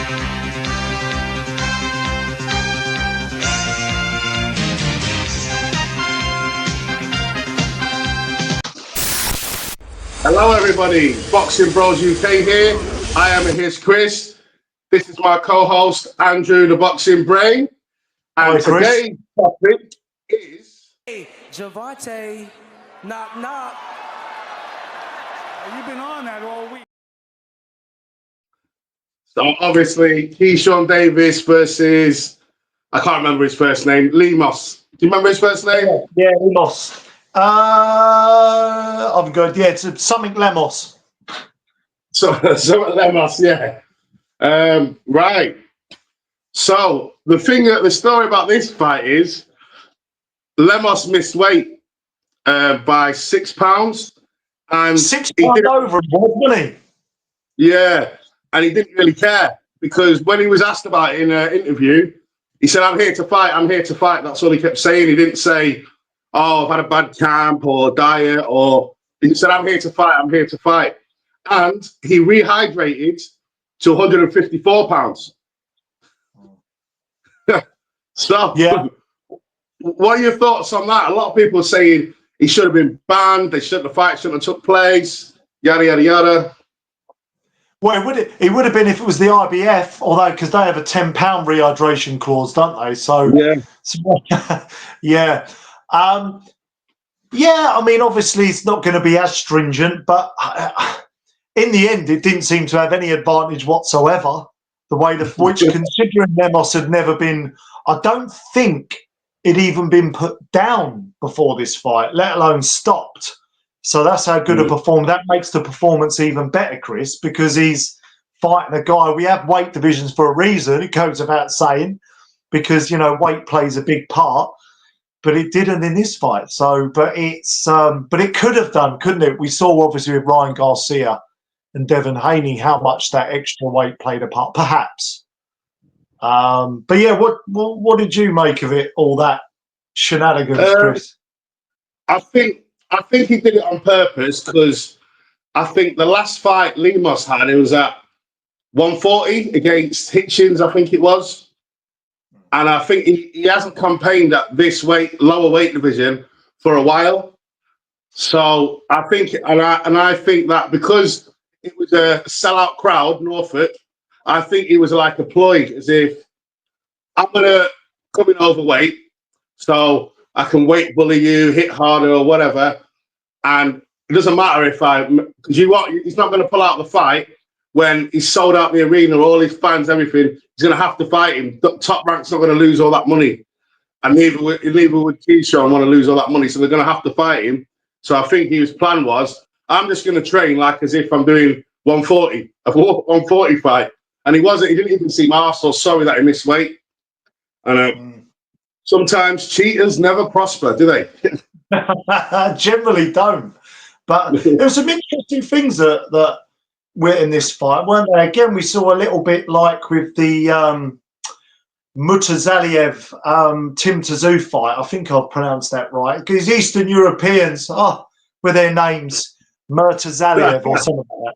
Hello everybody, Boxing Bros UK here. I am his Chris. This is my co-host Andrew, the Boxing Brain. And today's topic is... Hey, Javante, knock knock. You've been on that all week. So obviously, KEYSHAWN Davies versus, I can't remember his first name, Lemos. Do you remember his first name? Yeah, Lemos. I'm good. Yeah, it's something Lemos. So Lemos, yeah. Right. So the story about this fight is Lemos missed weight by 6 pounds, and 6 pounds over, wasn't he? Yeah, and he didn't really care because when he was asked about it in an interview, he said, "I'm here to fight. I'm here to fight." That's all he kept saying. He didn't say, "Oh, I've had a bad camp or diet," or he said, "I'm here to fight. I'm here to fight." And he rehydrated to 154 pounds. So, yeah. What are your thoughts on that? A lot of people are saying he should have been banned. The fight shouldn't have took place. Yada yada yada. Well, it would have been if it was the IBF, although because they have a £10 rehydration clause, don't they? So yeah, yeah. Yeah, I mean, obviously it's not going to be as stringent, but in the end, it didn't seem to have any advantage whatsoever. The way which, considering Lemos had never been, I don't think it'd even been put down before this fight, let alone stopped. So that's how good a performance. That makes the performance even better, Chris, because he's fighting a guy. We have weight divisions for a reason. It goes without saying, because weight plays a big part. But it didn't in this fight. So, but it could have done, couldn't it? We saw obviously with Ryan Garcia and Devin Haney how much that extra weight played a part, perhaps. But yeah, what did you make of it? All that shenanigans, Chris? I think he did it on purpose because I think the last fight Lemos had, it was at 140 against Hitchens, I think it was. And I think he hasn't campaigned at this lower weight division for a while. So I think, and I think that because it was a sellout crowd, Norfolk, I think he was like a ploy, as if I'm gonna come in overweight, so I can weight bully you, hit harder or whatever, and it doesn't matter because he's not going to pull out the fight when he's sold out the arena, all his fans, everything. He's going to have to fight him. Top Rank's not going to lose all that money, and neither would KEYSHAWN want to lose all that money, so they're going to have to fight him. So I think his plan was, I'm just going to train like as if I'm doing 140, a 140 fight, and he wasn't. He didn't even seem arsed or sorry that he missed weight. And sometimes cheaters never prosper, do they? Generally don't. But there were some interesting things that were in this fight, weren't there? Again, we saw a little bit like with the Mutazaliev Tim Tszyu fight. I think I've pronounced that right. Because Eastern Europeans, with their names, Murtazaliev or something like that.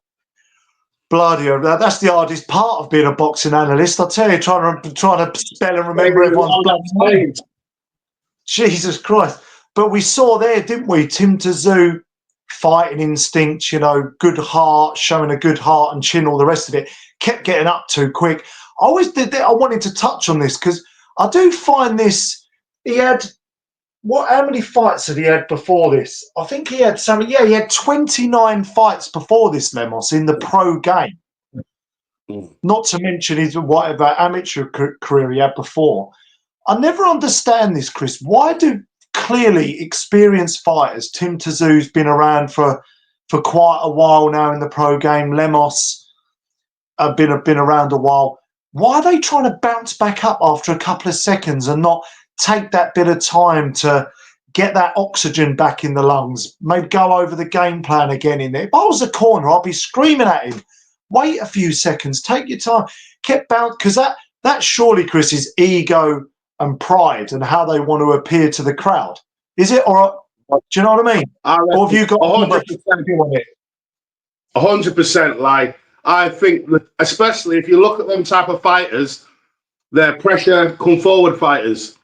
Bloody hell, that's the hardest part of being a boxing analyst. I tell you, trying to spell and remember everyone's blood names. Jesus Christ. But we saw there, didn't we? Tim Tszyu, fighting instinct, good heart, showing a good heart and chin, all the rest of it. Kept getting up too quick. I always did that. I wanted to touch on this because I do find this. He had how many fights had he had before this? I think he had some. Yeah, he had 29 fights before this, Lemos, in the pro game. Not to mention his whatever amateur career he had before. I never understand this, Chris. Why do clearly experienced fighters, Tim Tszyu's been around for quite a while now in the pro game, Lemos have been around a while. Why are they trying to bounce back up after a couple of seconds and not take that bit of time to get that oxygen back in the lungs, maybe go over the game plan again in there? If I was a corner, I'd be screaming at him, wait a few seconds, take your time, kept bounce, because that surely, Chris, is ego and pride and how they want to appear to the crowd. Is it? Or do you know what I mean? Or have you got 100%? 100%. Like, I think, that especially if you look at them type of fighters, they're pressure come forward fighters.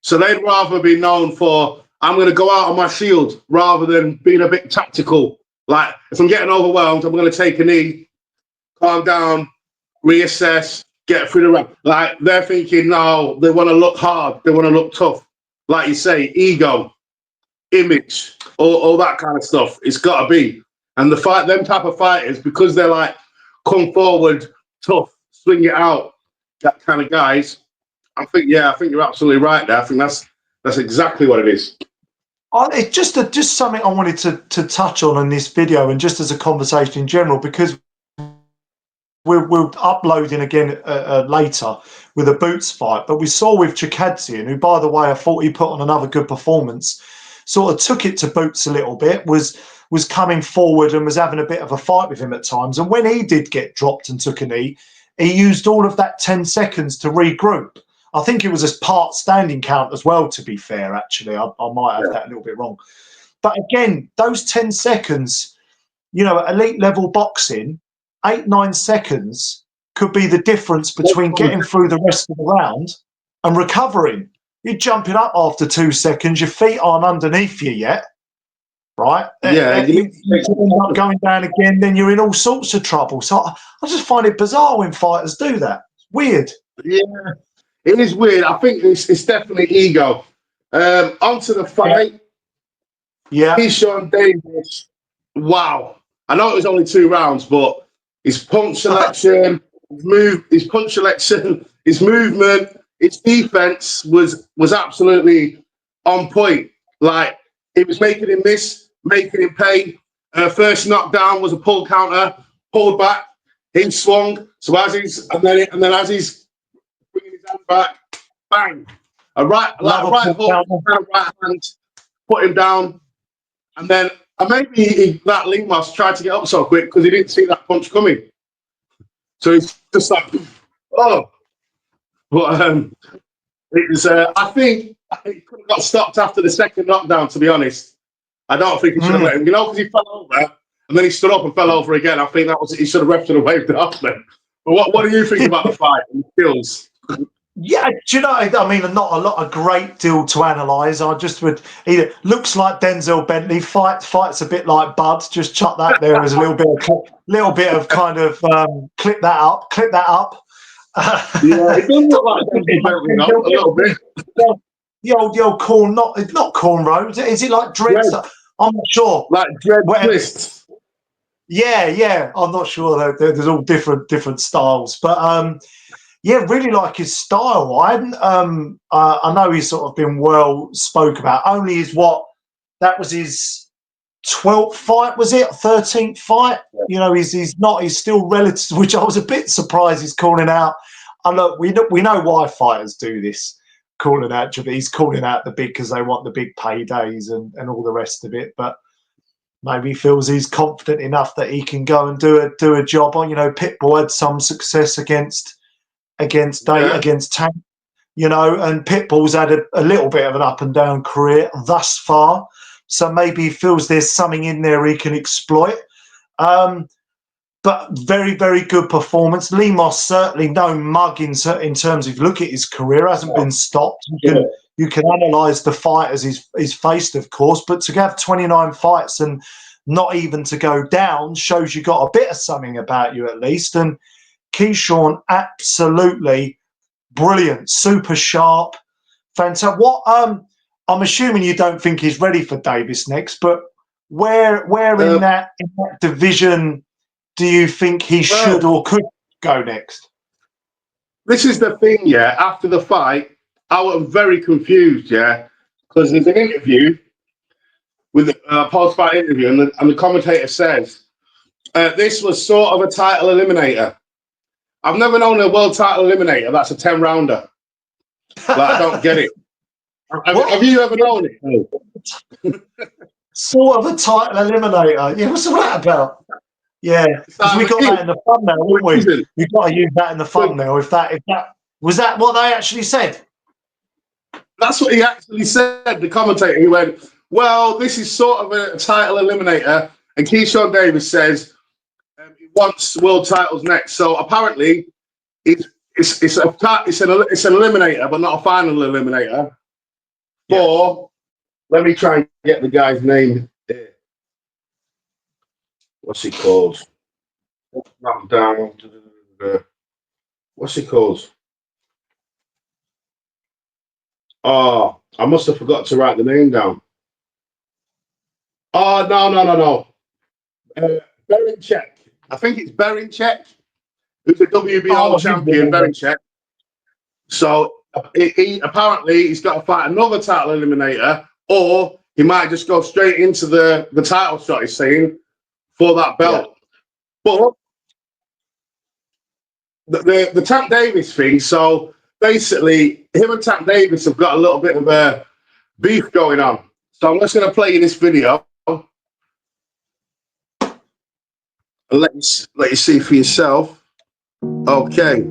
So they'd rather be known for, I'm going to go out on my shield rather than being a bit tactical. Like, if I'm getting overwhelmed, I'm going to take a knee, calm down, reassess, get through the round. Like, they're thinking, no, they want to look hard, they want to look tough. Like you say, ego, image, all that kind of stuff. It's got to be. And them type of fighters, because they're like, come forward, tough, swing it out, that kind of guys. I think you're absolutely right there. I think that's exactly what it is. It's just something I wanted to touch on in this video, and just as a conversation in general, because we're uploading again later with a Boots fight. But we saw with Chikadzian, who, by the way, I thought he put on another good performance, sort of took it to Boots a little bit, was coming forward and was having a bit of a fight with him at times. And when he did get dropped and took a knee, he used all of that 10 seconds to regroup. I think it was a part standing count as well, to be fair, actually. I might have that a little bit wrong. But again, those 10 seconds, you know, at elite level boxing, 8-9 seconds could be the difference between getting through the rest of the round and recovering. You're jumping up after 2 seconds, your feet aren't underneath you yet, right? Yeah, you end up going down again, then you're in all sorts of trouble. So I just find it bizarre when fighters do that. It's weird. Yeah. It is weird. I think it's definitely ego. Onto the fight. Yeah. KEYSHAWN Davies. Wow. I know it was only 2 rounds, but his punch selection, his punch selection, his movement, his defense was absolutely on point. Like, it was making him miss, making him pay. First knockdown was a pull counter, pulled back, he swung. So as he's as he's bringing his hand back, bang, a right hook, right hand, put him down, and then maybe that Lemos tried to get up so quick because he didn't see that punch coming. So he's just like, oh, but it was. I think he could have got stopped after the second knockdown. To be honest, I don't think he should have let him. You know, because he fell over and then he stood up and fell over again. I think he should have should have waved it off then. But what do you think about the fight and the skills? Yeah, do you know, I mean, not a great deal to analyse. I just would either looks like Denzel Bentley, fights a bit like Bud. Just chuck that there as a little bit of kind of clip that up. Yeah, it does look like Denzel Bentley, a little bit. The old corn, not cornrows. Is it like dreads? I'm not sure. Like dread twists. Yeah. I'm not sure. There's all different styles, but yeah, really like his style. I know he's sort of been well spoke about. Only that was his 12th fight, was it? 13th fight? Yeah. You know, he's still relative, which I was a bit surprised he's calling out. And look, we know why fighters do this, calling out. He's calling out the big because they want the big paydays and all the rest of it. But maybe he feels he's confident enough that he can go and do a job on. You know, Pitbull had some success against Tank, you know, and Pitbull's had a little bit of an up and down career thus far, so maybe he feels there's something in there he can exploit. But very, very good performance. Lemos certainly no mug in terms of look at his career, hasn't been stopped. You can analyse the fighters he's faced, of course, but to have 29 fights and not even to go down shows you got a bit of something about you at least. And KEYSHAWN, absolutely brilliant, super sharp, fantastic. What I'm assuming you don't think he's ready for Davis next, but where in that division do you think he should or could go next? This is the thing, yeah. After the fight, I was very confused, yeah, because there's an interview with a post-fight interview, and the commentator says this was sort of a title eliminator. I've never known a world title eliminator that's a 10-rounder. Like, I don't get it. Have you ever known it? Sort of a title eliminator. Yeah, what's all that about? Yeah, because we got that in the thumbnail, didn't we? We've got to use that in the thumbnail. If that was that what they actually said? That's what he actually said. The commentator, he went, "Well, this is sort of a title eliminator," and KEYSHAWN Davies says, "It wants world titles next. So apparently, it's an eliminator, but not a final eliminator. For let me try and get the guy's name. What's he called? Down. What's he called? Oh, I must have forgot to write the name down. Oh, no. Berinchek. I think it's Berinchek, who's a WBO champion, Berinchek. So apparently he's got to fight another title eliminator, or he might just go straight into the title shot, he's saying, for that belt. But the Tank Davis thing, so basically him and Tank Davis have got a little bit of a beef going on. So I'm just going to play you this video and let you see for yourself. Okay.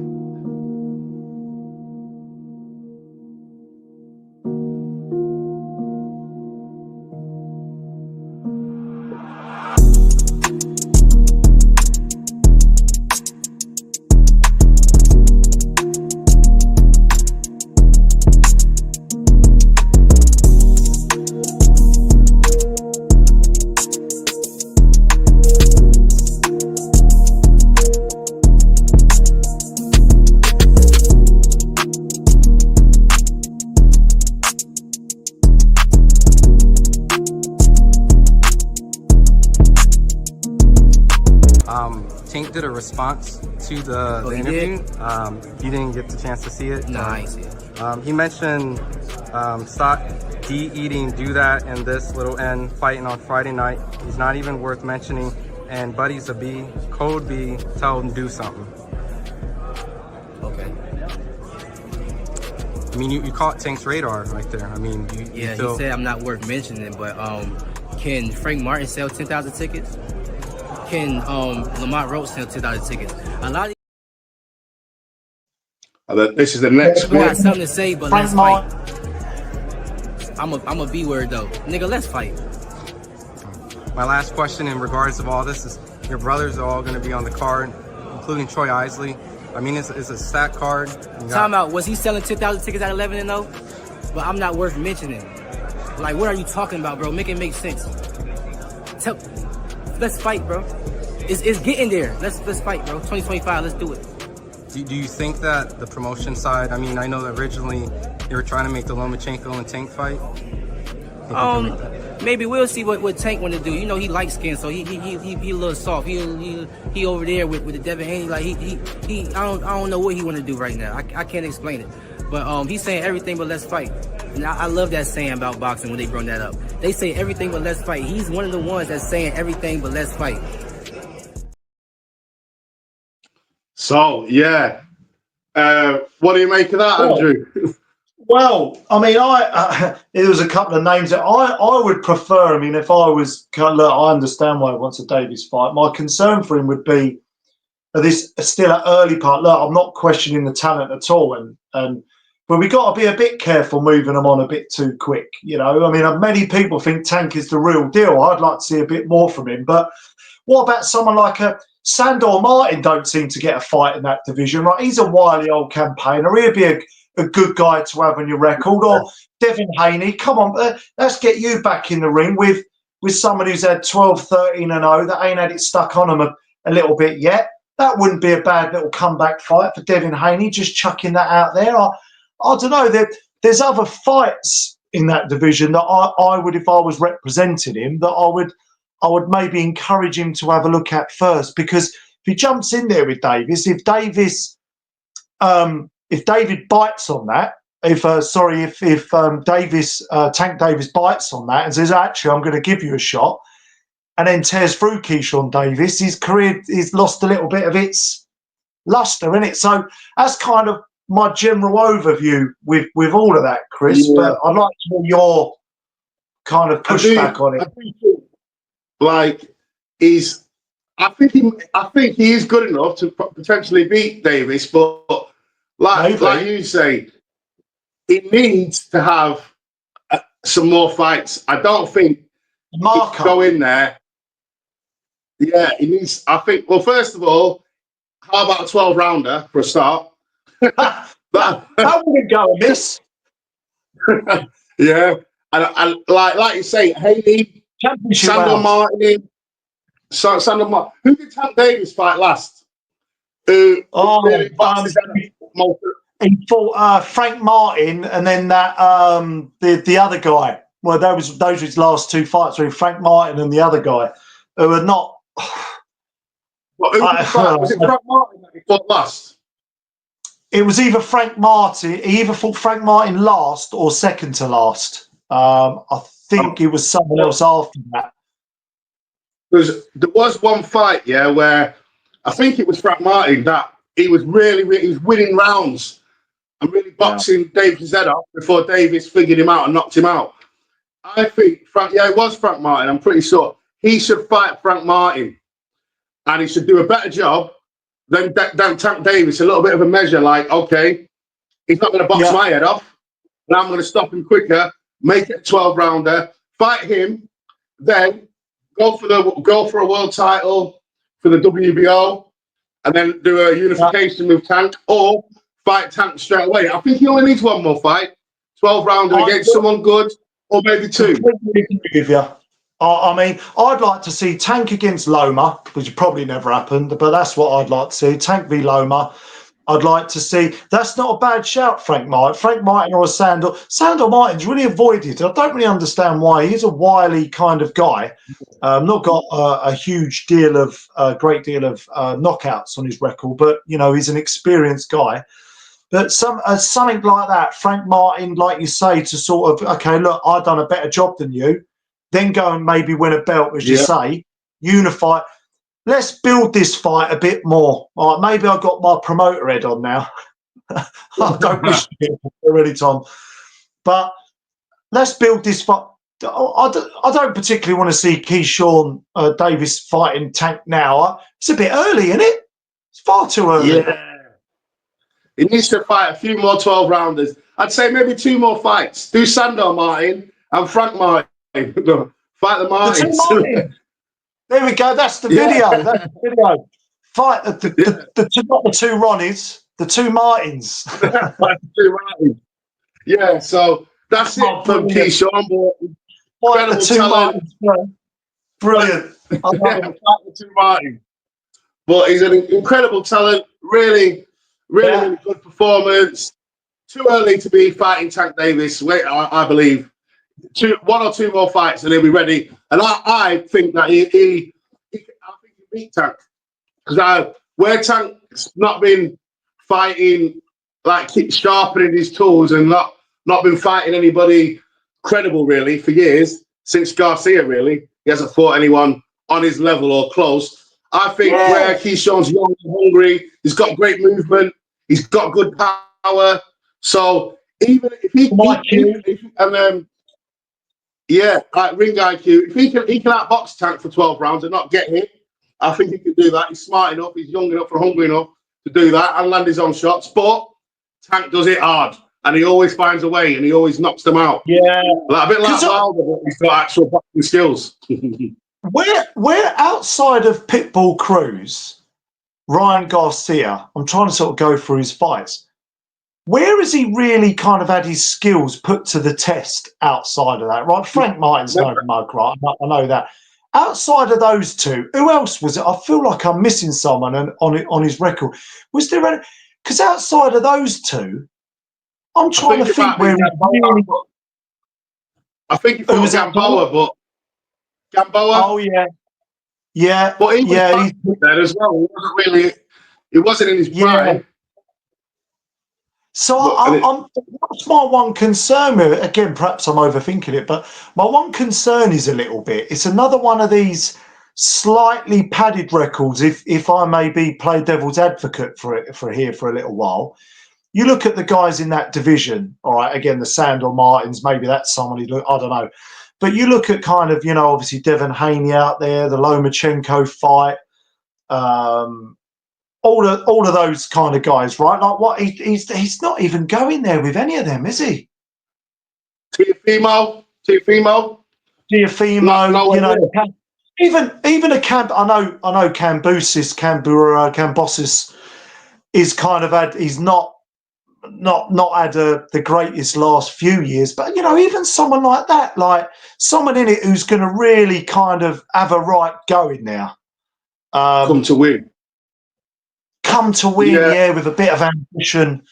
Tank did a response to the interview. You didn't get the chance to see it? No, I ain't see it. He mentioned stop eating, do that, and this little N fighting on Friday night. He's not even worth mentioning. And Buddy's a B, code B, tell him do something. Okay. I mean, you caught Tank's radar right there. I mean, he said I'm not worth mentioning, but can Frank Martin sell 10,000 tickets? Can Lamont Roach sell 10,000 tickets? A lot of This is the next we one. got something to say, but let's fight. I'm a B word though, nigga. Let's fight. My last question in regards of all this is, your brothers are all going to be on the card, including Troy Isley. I mean, it's a stat card. Time out. Was he selling 10,000 tickets at 11-0? But I'm not worth mentioning. Like, what are you talking about, bro? Make it make sense. Let's fight, bro. It's getting there. Let's fight, bro. 2025. Let's do it. Do you think that the promotion side? I mean, I know that originally they were trying to make the Lomachenko and Tank fight. Maybe we'll see what Tank want to do. You know, he light skinned, so he a little soft. He over there with the Devin Haney. Like I don't know what he want to do right now. I can't explain it. But he's saying everything but let's fight. And I love that saying about boxing when they bring that up. They say everything but let's fight. He's one of the ones that's saying everything but let's fight. So yeah, what do you make of that, Andrew? Well, I mean, there was a couple of names that I would prefer. I mean, if I was, look, I understand why he wants a Davies fight. My concern for him would be this still an early part. Look, I'm not questioning the talent at all, but we got to be a bit careful moving them on a bit too quick. You know, I mean, many people think Tank is the real deal. I'd like to see a bit more from him. But what about someone like a Sandor Martin? Don't seem to get a fight in that division, right? He's a wily old campaigner. He'd be a good guy to have on your record. Or Devin Haney, come on, let's get you back in the ring with someone who's had 12, 13 and 0 that ain't had it stuck on them a little bit yet. That wouldn't be a bad little comeback fight for Devin Haney, just chucking that out there. I don't know. There's other fights in that division that I would, if I was representing him, that I would maybe encourage him to have a look at first. Because if he jumps in there with Davis, if David bites on that, if Tank Davis bites on that and says, actually, I'm going to give you a shot, and then tears through KEYSHAWN Davies, his career is lost a little bit of its luster, isn't it? So that's kind of my general overview with all of that, Chris. Yeah. But I'd like to hear your kind of pushback on it. I think he is good enough to potentially beat Davis, but like you say, he needs to have some more fights. I don't think he can go in there. Yeah, he needs. I think. Well, first of all, how about a 12 rounder for a start? That, That wouldn't go amiss. yeah, and like you say, Haley, Championship Sandor rounds. Martin, Sandor Martin. Who did Tank Davis fight last? Who Oh, really boxed his head up? he fought Frank Martin, and then that the other guy. Well, those were his last two fights. Were Frank Martin and the other guy, who are not. Well, who did he fight? Was it Frank Martin that he fought last? It was either Frank Martin. He either fought Frank Martin last or second to last. I think it was someone else after that. There was one fight, yeah, where I think it was Frank Martin that he was he was winning rounds and really boxing Davis' head off before Davis figured him out and knocked him out. I think it was Frank Martin. I'm pretty sure he should fight Frank Martin, and he should do a better job than Tank Davis. A little bit of a measure, like, okay, he's not going to box my head off, and I'm going to stop him quicker. Make it a 12 rounder, fight him, then go for a world title for the WBO, and then do a unification with Tank, or fight Tank straight away. I think he only needs one more fight, 12 rounder against someone good, or maybe two. With you. I mean, I'd like to see Tank against Loma, which probably never happened, but that's what I'd like to see. Tank v Loma. I'd like to see. That's not a bad shout, Frank Martin. Frank Martin or Sandor. Sandor Martin's really avoided. I don't really understand why. He's a wily kind of guy. Not got a great deal of knockouts on his record, but he's an experienced guy. But something like that, Frank Martin, like you say, to sort of, okay, look, I've done a better job than you. Then go and maybe win a belt, as you say, unify. Let's build this fight a bit more. All right, maybe I've got my promoter head on now. I don't wish to be already, Tom. But let's build this fight. I don't particularly want to see KEYSHAWN Davies fighting Tank now. It's a bit early, isn't it? It's far too early. Yeah. He needs to fight a few more 12 rounders. I'd say maybe two more fights. Do Sandor Martin and Frank Martin. Fight the Martins. There we go. That's the video. That's the video. Fight not the two Ronnies, the two Martins. the two Martins. Yeah, so that's it from KEYSHAWN. Fight the two Martins. Brilliant. Fight the two Martins. But he's an incredible talent. Really good performance. Too early to be fighting Tank Davis. I believe. One or two more fights and he'll be ready. And I think that he beat Tank, because where Tank's not been fighting, like keep sharpening his tools and not been fighting anybody credible really for years, since Garcia really, he hasn't fought anyone on his level or close. I think where KEYSHAWN's young and hungry, he's got great movement, he's got good power. So even if he like ring IQ. If he can outbox Tank for 12 rounds and not get hit, I think he can do that. He's smart enough, he's young enough and hungry enough to do that and land his own shots. But Tank does it hard, and he always finds a way, and he always knocks them out. Yeah, a bit like Wilder, but he's got actual boxing skills. We're outside of Pitbull Cruz, Ryan Garcia. I'm trying to sort of go through his fights. Where has he really kind of had his skills put to the test outside of that? Right, Frank Martin's no mug, right? I know that. Outside of those two, who else was it? I feel like I'm missing someone on his record. Was there any? Because outside of those two, I'm trying to think where he really. I think he was Gamboa, but Gamboa. Oh yeah. But he was there as well. He wasn't in his prime. So that's my one concern with it. Again, perhaps I'm overthinking it, but my one concern is a little bit. It's another one of these slightly padded records, if I may play devil's advocate for a little while. You look at the guys in that division, all right, again, the Sandor Martins, maybe that's somebody, I don't know. But you look at kind of, obviously Devin Haney out there, the Lomachenko fight, all of those kind of guys, right? Like what he's not even going there with any of them, is he? Teofimo, Teofimo, even a Camp. I know Cambosis is kind of had. He's not had the greatest last few years, but you know, even someone like that, like someone in it who's going to really kind of have a right going now. Come to win. Yeah, with a bit of ambition.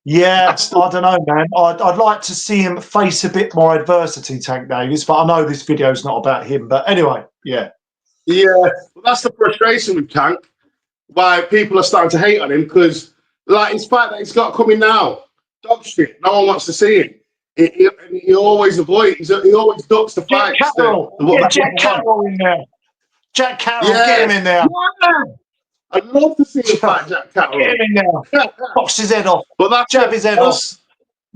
Yeah, I don't know, man. I'd like to see him face a bit more adversity, Tank Davies, but I know this video is not about him. But anyway, yeah. Yeah, well, that's the frustration with Tank. Why people are starting to hate on him, because, like, his fight that he's got coming now, dog shit. No one wants to see it. He always avoids. He always ducks the fights. Jack Carroll, get Jack Carroll in there. Jack Carroll, get him in there. Yeah. I'd love to see him fight Jack Carroll. Get him in there. Box his head off. But that's jab his head off.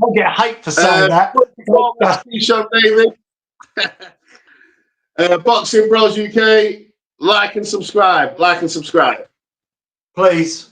I'll get hate for saying that. KEYSHAWN Davies. Boxing Bros UK. Like and subscribe. Please.